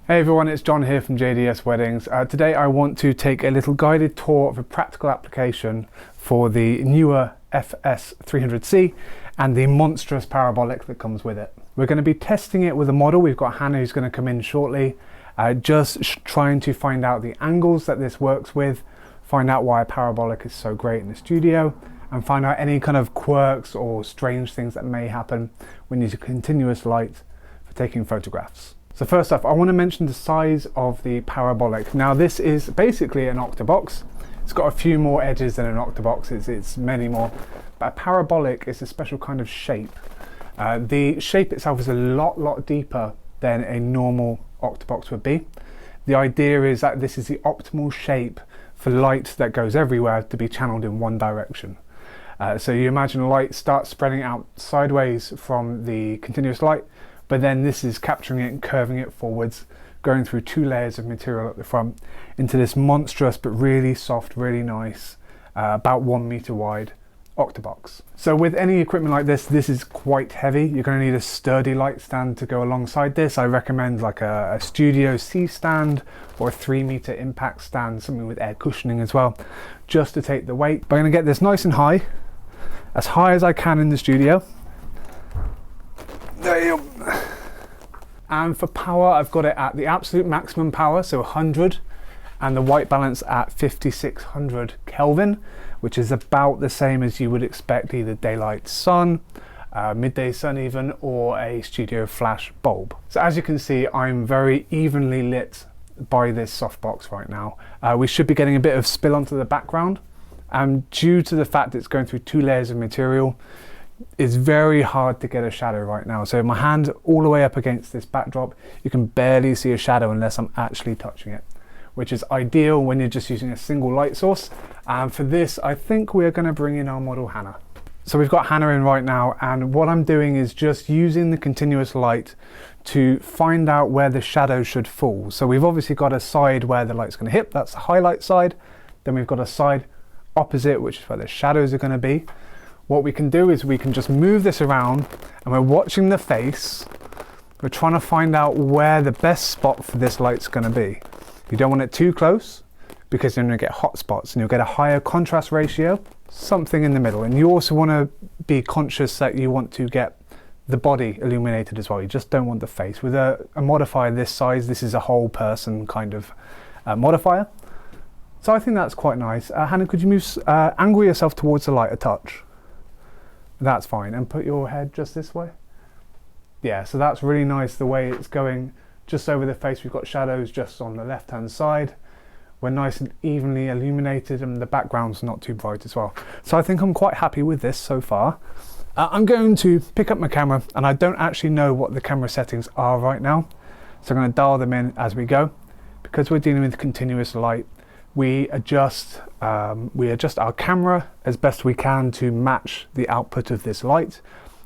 Hey everyone, it's John here from JDS Weddings. Today I want to take a little guided tour of a practical application for the Neewer FS300C and the monstrous parabolic that comes with it. We're going to be testing it with a model. We've got Hannah who's going to come in shortly, just trying to find out the angles that this works with, find out why a parabolic is so great in the studio, and find out any kind of quirks or strange things that may happen when you use a continuous light for taking photographs. So first off, I want to mention the size of the parabolic. Now this is basically an octabox. It's got a few more edges than an octabox, it's many more. But a parabolic is a special kind of shape. The shape itself is a lot deeper than a normal octabox would be. The idea is that this is the optimal shape for light that goes everywhere to be channeled in one direction. So you imagine light starts spreading out sideways from the continuous light, but then this is capturing it and curving it forwards, going through two layers of material at the front into this monstrous but really soft, really nice, about 1 meter wide octabox. So with any equipment like this is quite heavy. You're going to need a sturdy light stand to go alongside this. I recommend like a Studio C stand or a 3 meter impact stand, something with air cushioning as well, just to take the weight. But I'm going to get this nice and high as I can in the studio. There you go. And for power, I've got it at the absolute maximum power, so 100, and the white balance at 5600 Kelvin, which is about the same as you would expect either daylight sun, midday sun even, or a studio flash bulb. So as you can see, I'm very evenly lit by this softbox right now. We should be getting a bit of spill onto the background, and due to the fact it's going through two layers of material, it's very hard to get a shadow right now. So my hand's all the way up against this backdrop, you can barely see a shadow unless I'm actually touching it, which is ideal when you're just using a single light source. And for this, I think we're going to bring in our model Hannah. So we've got Hannah in right now, and what I'm doing is just using the continuous light to find out where the shadow should fall. So we've obviously got a side where the light's going to hit, that's the highlight side. Then we've got a side opposite, which is where the shadows are going to be. What we can do is we can just move this around, and we're watching the face. We're trying to find out where the best spot for this light's going to be. You don't want it too close because then you'll get hot spots and you'll get a higher contrast ratio, something in the middle. And you also want to be conscious that you want to get the body illuminated as well. You just don't want the face. With a modifier this size, this is a whole person kind of modifier. So I think that's quite nice. Hannah, could you move, angle yourself towards the light a touch? That's fine, and put your head just this way. Yeah, so that's really nice the way it's going just over the face. We've got shadows just on the left hand side. We're nice and evenly illuminated, and the background's not too bright as well. So I think I'm quite happy with this so far. I'm going to pick up my camera, and I don't actually know what the camera settings are right now, so I'm going to dial them in as we go. Because we're dealing with continuous light, we adjust our camera as best we can to match the output of this light.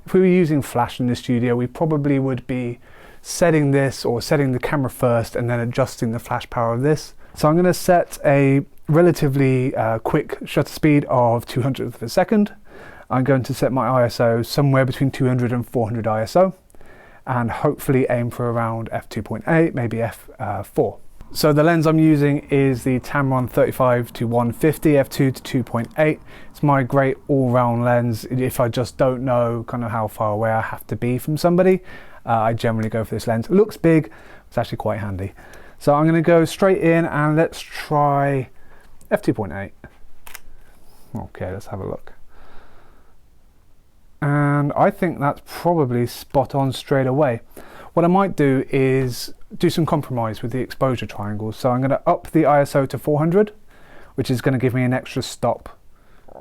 If we were using flash in the studio, we probably would be setting this or setting the camera first and then adjusting the flash power of this. So I'm going to set a relatively quick shutter speed of 200th of a second. I'm going to set my ISO somewhere between 200 and 400 ISO, and hopefully aim for around f2.8, maybe f4. So the lens I'm using is the Tamron 35 to 150 f2 to 2.8. It's my great all-round lens. If I just don't know kind of how far away I have to be from somebody, I generally go for this lens. It looks big, it's actually quite handy. So I'm going to go straight in and let's try f2.8. Okay, let's have a look. And I think that's probably spot on straight away. What I might do is do some compromise with the exposure triangles. So I'm going to up the ISO to 400, which is going to give me an extra stop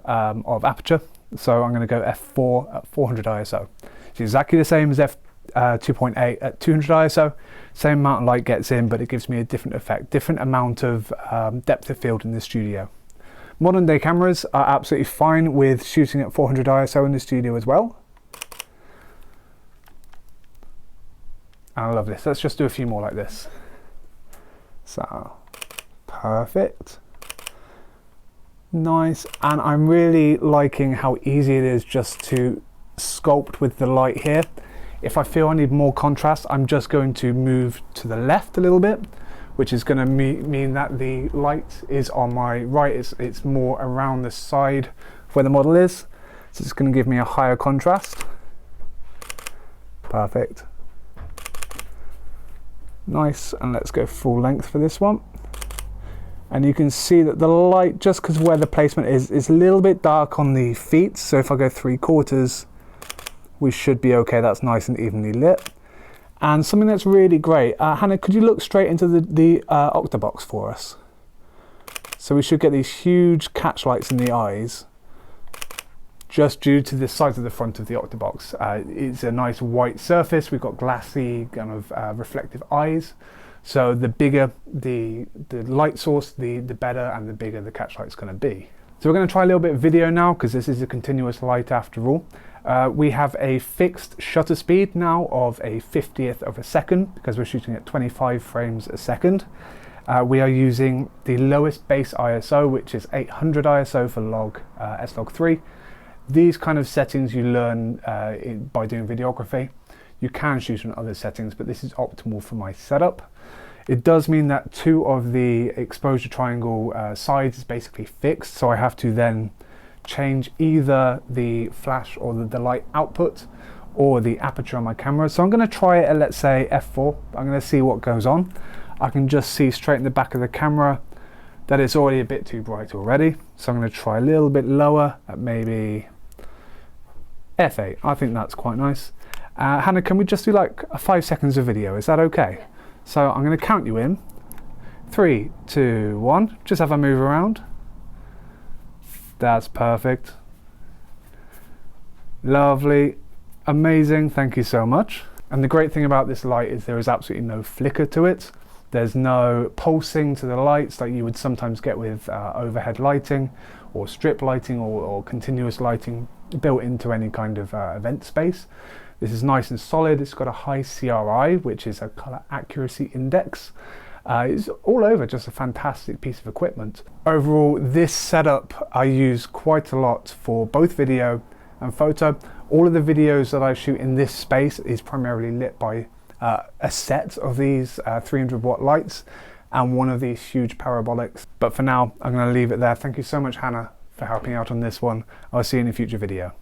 of aperture. So I'm going to go f4 at 400 ISO. It's exactly the same as f2.8 at 200 ISO. Same amount of light gets in, but it gives me a different effect, different amount of depth of field in the studio. Modern day cameras are absolutely fine with shooting at 400 ISO in the studio as well. I love this. Let's just do a few more like this. So, perfect. Nice. And I'm really liking how easy it is just to sculpt with the light here. If I feel I need more contrast, I'm just going to move to the left a little bit, which is going to mean that the light is on my right. It's more around the side where the model is. So it's going to give me a higher contrast. Perfect. Nice, and let's go full length for this one. And you can see that the light, just because where the placement is a little bit dark on the feet. So if I go 3/4, we should be okay. That's nice and evenly lit. And something that's really great, Hannah, could you look straight into the octabox for us? So we should get these huge catch lights in the eyes, just due to the size of the front of the octabox. It's a nice white surface. We've got glassy kind of reflective eyes. So the bigger the light source, the better, and the bigger the catch light's going to be. So we're going to try a little bit of video now, because this is a continuous light after all. We have a fixed shutter speed now of a 50th of a second, because we're shooting at 25 frames a second. We are using the lowest base ISO, which is 800 ISO for S-Log3. These kind of settings you learn by doing videography. You can shoot on other settings, but this is optimal for my setup. It does mean that 2 of the exposure triangle sides is basically fixed, so I have to then change either the flash or the light output or the aperture on my camera. So I'm going to try it at, let's say, f4. I'm going to see what goes on. I can just see straight in the back of the camera that it's already a bit too bright already. So I'm going to try a little bit lower at maybe f8. I think that's quite nice. Hannah, can we just do like 5 seconds of video? Is that okay? Yeah. So I'm going to count you in. 3, 2, 1. Just have a move around. That's perfect. Lovely. Amazing. Thank you so much. And the great thing about this light is there is absolutely no flicker to it. There's no pulsing to the lights like you would sometimes get with overhead lighting or strip lighting or continuous lighting built into any kind of event space. This is nice and solid. It's got a high CRI, which is a color accuracy index. It's all over just a fantastic piece of equipment. Overall, this setup I use quite a lot for both video and photo. All of the videos that I shoot in this space is primarily lit by a set of these 300 watt lights and one of these huge parabolics. But for now, I'm going to leave it there. Thank you so much, Hannah, for helping out on this one. I'll see you in a future video.